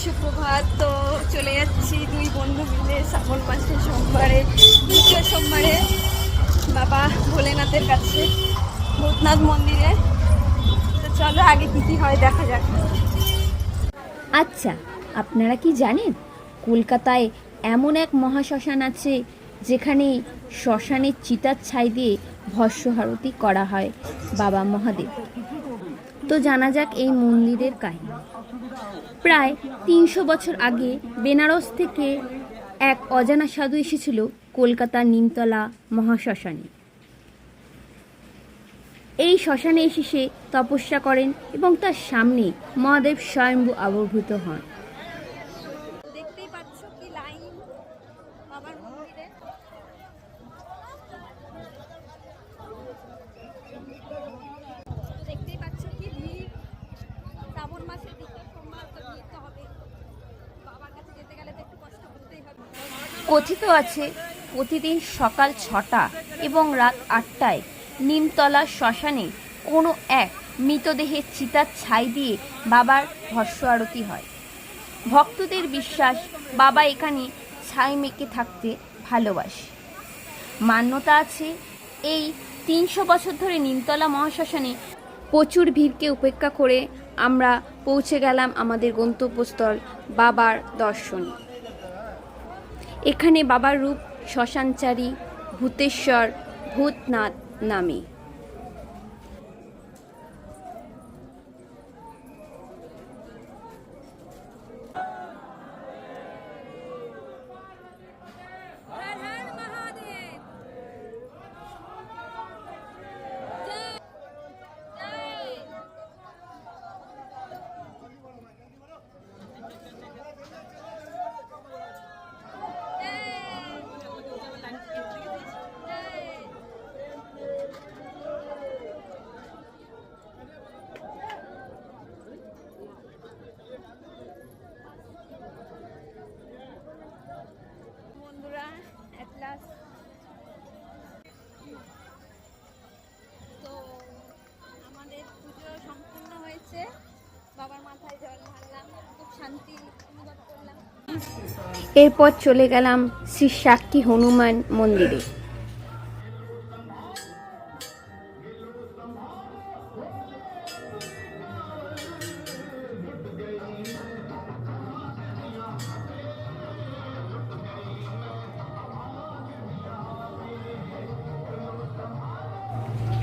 সুপ্রভাত। তো চলে যাচ্ছি দুই বন্ধু মিলে শ্রাবণ মাসের সোমবারে, দ্বিতীয় সোমবারে বাবা ভোলেনাথের কাছে, ভূতনাথ মন্দিরে। তো চলো আগে কি কি হয় দেখা যাক। আচ্ছা, আপনারা কি জানেন কলকাতায় এমন এক মহাশ্মশান আছে যেখানে শ্মশানের চিতার ছাই দিয়ে ভস্মহারতি করা হয় বাবা মহাদেব। তো জানা যাক এই মন্দিরের কাহিনী। প্রায় ৩০০ বছর আগে বেনারস থেকে এক অজানা সাধু এসেছিল কলকাতার নিমতলা মহাশ্মশানে। এই শ্মশানে এসে সে তপস্যা করেন এবং তার সামনে মহাদেব স্বয়ম্ভু আবির্ভূত হন। দেখতেই পাচ্ছ কি লাইন বাবার মন্দিরে। দেখতেই পাচ্ছ কি ভিড়। শ্রাবণ মাসের দ্বিতীয় সোমবার, তো ভিড় তো হবে। বাবার কাছে যেতে গেলে তো একটু কষ্ট করতেই হবে। কথিত আছে প্রতিদিন সকাল ৬টা এবং রাত ৮টায় নিমতলা শ্মশানে কোনো এক মৃতদেহের চিতার ছাই দিয়ে বাবার ভস্ম আরতি হয়। ভক্তদের বিশ্বাস বাবা এখানে ছাই মেখে থাকতে ভালোবাসে। মান্যতা আছে এই ৩০০ বছর ধরে নিমতলা মহাশ্মশানে প্রচুর ভিড়কে উপেক্ষা করে আমরা পৌঁছে গেলাম আমাদের গন্তব্যস্থল বাবার দর্শনে। এখানে বাবার রূপ শ্মশানচারী ভূতেশ্বর ভূতনাথ নামে। বন্ধুরা at last তো আমাদের পুজো সম্পূর্ণ হয়েছে। বাবার মাথায় জল ঢাললাম, খুব শান্তি অনুভব করলাম। এরপর চলে গেলাম শ্রী সাক্ষী হনুমান মন্দিরে।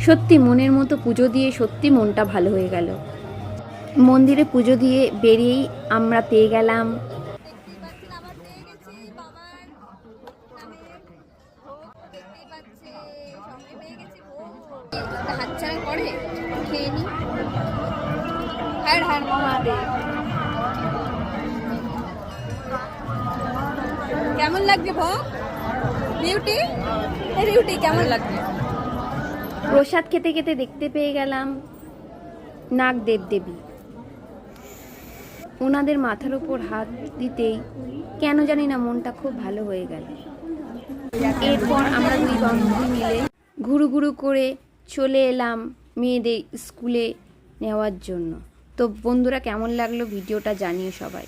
সত্যি মনের মতো পুজো দিয়ে সত্যি মনটা ভালো হয়ে গেল। মন্দিরে পুজো দিয়ে বেরিয়েই আমরা পেয়ে গেলাম দেখতেই পাচ্ছেন আবার পেয়ে গেছি বাবার নামে ভোগ। দেখতেই পাচ্ছে সঙ্গে পেয়ে গেছি ভোগ। হাতছাড়া করে খেয়ে নি। হর হর মহাদেব। কেমন লাগছে ভোগ? বিউটি বিউটি কেমন লাগছে? প্রসাদ খেতে খেতে দেখতে পেয়ে গেলাম নাগ দেবদেবী। ওনাদের মাথার উপর হাত দিতেই কেন জানি না মনটা খুব ভালো হয়ে গেল। এরপর আমরা দুই বান্ধবী মিলে ঘুরু ঘুরু করে চলে এলাম মেয়েদের স্কুলে নেওয়ার জন্য। তো বন্ধুরা, কেমন লাগলো ভিডিওটা জানিও সবাই।